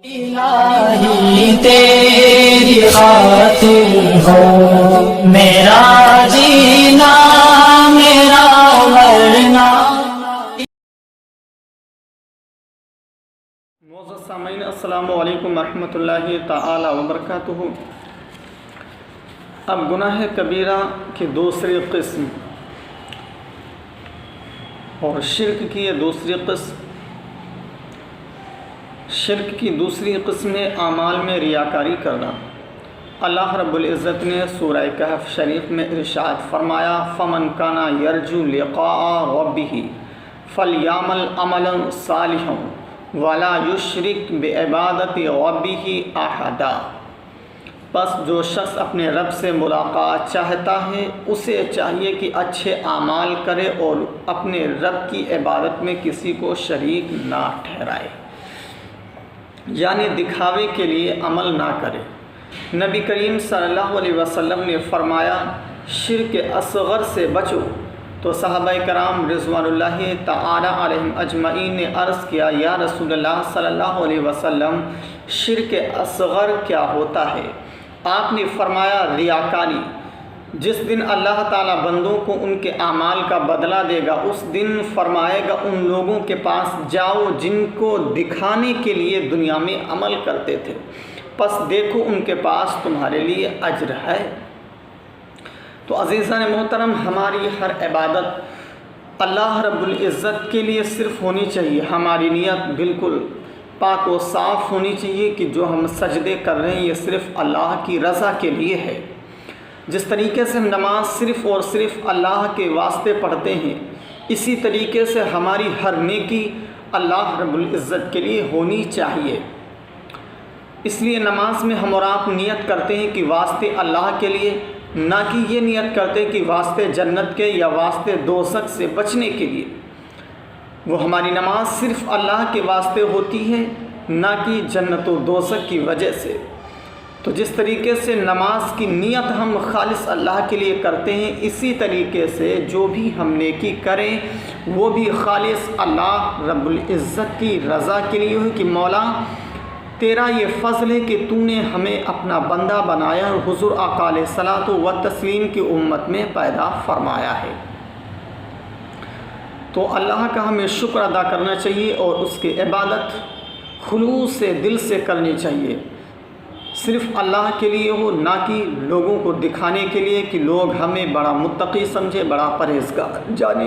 الہی تیری خاطر ہو میرا جینا میرا مرنا۔ معزز سامعین، السلام علیکم ورحمۃ اللہ تعالی وبرکاتہ۔ اب گناہ کبیرہ کی دوسری قسم اور شرک کی یہ دوسری قسم۔ شرک کی دوسری قسم ہے اعمال میں ریاکاری کرنا۔ اللہ رب العزت نے سورہ کہف شریف میں ارشاد فرمایا، فَمَنْ كَانَ يَرْجُو لِقَاءَ رَبِّهِ فَلْيَعْمَلْ عَمَلًا صَالِحًا وَلَا يُشْرِكْ بِعِبَادَةِ رَبِّهِ أَحَدًا۔ پس جو شخص اپنے رب سے ملاقات چاہتا ہے اسے چاہیے کہ اچھے اعمال کرے اور اپنے رب کی عبادت میں کسی کو شریک نہ ٹھہرائے، یعنی دکھاوے کے لیے عمل نہ کرے۔ نبی کریم صلی اللہ علیہ وسلم نے فرمایا، شرک اصغر سے بچو، تو صحابہ کرام رضوان اللہ تعالی علیہم اجمعین نے عرض کیا، یا رسول اللہ صلی اللہ علیہ وسلم، شرک اصغر کیا ہوتا ہے؟ آپ نے فرمایا، ریاکاری۔ جس دن اللہ تعالیٰ بندوں کو ان کے اعمال کا بدلہ دے گا، اس دن فرمائے گا ان لوگوں کے پاس جاؤ جن کو دکھانے کے لیے دنیا میں عمل کرتے تھے، پس دیکھو ان کے پاس تمہارے لیے اجر ہے۔ تو عزیزان محترم، ہماری ہر عبادت اللہ رب العزت کے لیے صرف ہونی چاہیے۔ ہماری نیت بالکل پاک و صاف ہونی چاہیے کہ جو ہم سجدے کر رہے ہیں یہ صرف اللہ کی رضا کے لیے ہے۔ جس طریقے سے ہم نماز صرف اور صرف اللہ کے واسطے پڑھتے ہیں، اسی طریقے سے ہماری ہر نیکی اللہ رب العزت کے لیے ہونی چاہیے۔ اس لیے نماز میں ہم اور آپ نیت کرتے ہیں کہ واسطے اللہ کے لیے، نہ کہ یہ نیت کرتے کہ واسطے جنت کے یا واسطے دوزخ سے بچنے کے لیے۔ وہ ہماری نماز صرف اللہ کے واسطے ہوتی ہے، نہ کہ جنت و دوزخ کی وجہ سے۔ تو جس طریقے سے نماز کی نیت ہم خالص اللہ کے لیے کرتے ہیں، اسی طریقے سے جو بھی ہم نیکی کریں وہ بھی خالص اللہ رب العزت کی رضا کے لیے ہو کہ مولا تیرا یہ فضل ہے کہ تو نے ہمیں اپنا بندہ بنایا اور حضور آقا علیہ الصلوۃ والتسلیم کی امت میں پیدا فرمایا ہے۔ تو اللہ کا ہمیں شکر ادا کرنا چاہیے اور اس کی عبادت خلوص سے دل سے کرنی چاہیے، صرف اللہ کے لیے ہو، نہ کہ لوگوں کو دکھانے کے لیے کہ لوگ ہمیں بڑا متقی سمجھے، بڑا پرہیزگار جانے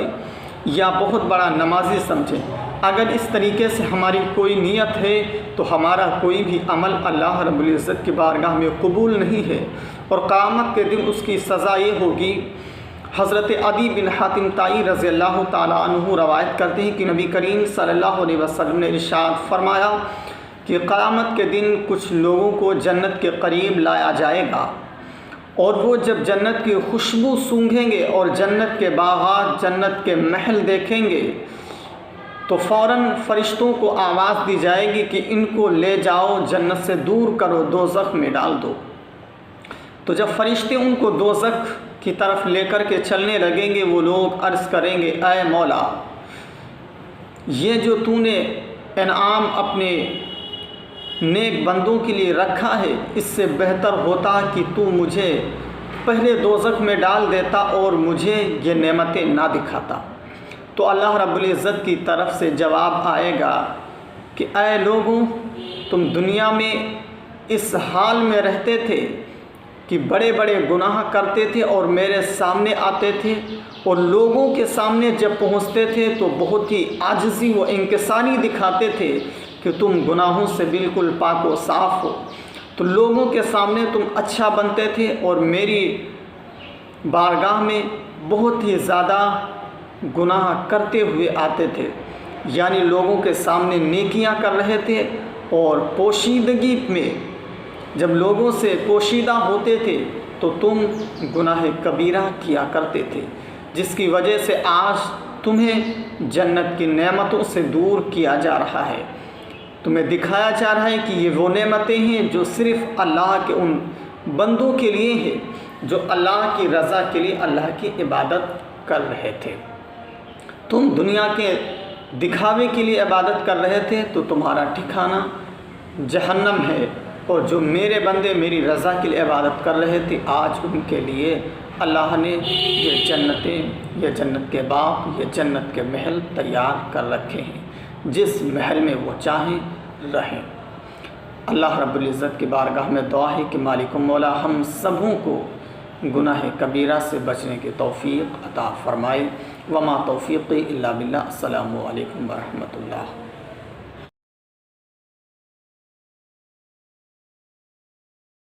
یا بہت بڑا نمازی سمجھے۔ اگر اس طریقے سے ہماری کوئی نیت ہے تو ہمارا کوئی بھی عمل اللہ رب العزت کی بارگاہ میں قبول نہیں ہے، اور قیامت کے دن اس کی سزا یہ ہوگی۔ حضرت عدی بن حاتم طائی رضی اللہ تعالیٰ عنہ روایت کرتے ہیں کہ نبی کریم صلی اللہ علیہ وسلم نے ارشاد فرمایا کہ قیامت کے دن کچھ لوگوں کو جنت کے قریب لایا جائے گا، اور وہ جب جنت کی خوشبو سونگھیں گے اور جنت کے باغات، جنت کے محل دیکھیں گے تو فوراً فرشتوں کو آواز دی جائے گی کہ ان کو لے جاؤ، جنت سے دور کرو، دوزخ میں ڈال دو۔ تو جب فرشتے ان کو دوزخ کی طرف لے کر کے چلنے لگیں گے، وہ لوگ عرض کریں گے، اے مولا، یہ جو تو نے انعام اپنے نیک بندوں کے لیے رکھا ہے، اس سے بہتر ہوتا کہ تو مجھے پہلے دوزخ میں ڈال دیتا اور مجھے یہ نعمتیں نہ دکھاتا۔ تو اللہ رب العزت کی طرف سے جواب آئے گا کہ اے لوگوں، تم دنیا میں اس حال میں رہتے تھے کہ بڑے بڑے گناہ کرتے تھے اور میرے سامنے آتے تھے، اور لوگوں کے سامنے جب پہنچتے تھے تو بہت ہی عاجزی و انکساری دکھاتے تھے کہ تم گناہوں سے بالکل پاک و صاف ہو۔ تو لوگوں کے سامنے تم اچھا بنتے تھے اور میری بارگاہ میں بہت ہی زیادہ گناہ کرتے ہوئے آتے تھے، یعنی لوگوں کے سامنے نیکیاں کر رہے تھے اور پوشیدگی میں جب لوگوں سے پوشیدہ ہوتے تھے تو تم گناہ کبیرہ کیا کرتے تھے، جس کی وجہ سے آج تمہیں جنت کی نعمتوں سے دور کیا جا رہا ہے۔ تمہیں دکھایا جا رہا ہے کہ یہ وہ نعمتیں ہیں جو صرف اللہ کے ان بندوں کے لیے ہیں جو اللہ کی رضا کے لیے اللہ کی عبادت کر رہے تھے۔ تم دنیا کے دکھاوے کے لیے عبادت کر رہے تھے تو تمہارا ٹھکانہ جہنم ہے، اور جو میرے بندے میری رضا کے لیے عبادت کر رہے تھے آج ان کے لیے اللہ نے یہ جنتیں، یہ جنت کے باغ، یہ جنت کے محل تیار کر رکھے ہیں، جس محل میں وہ چاہیں رہیں۔ اللہ رب العزت کی بارگاہ میں دعا ہے کہ مالک و مولا ہم سبوں کو گناہ کبیرہ سے بچنے کی توفیق عطا فرمائے۔ وما توفیقی الا باللہ۔ السلام علیکم ورحمۃ اللہ۔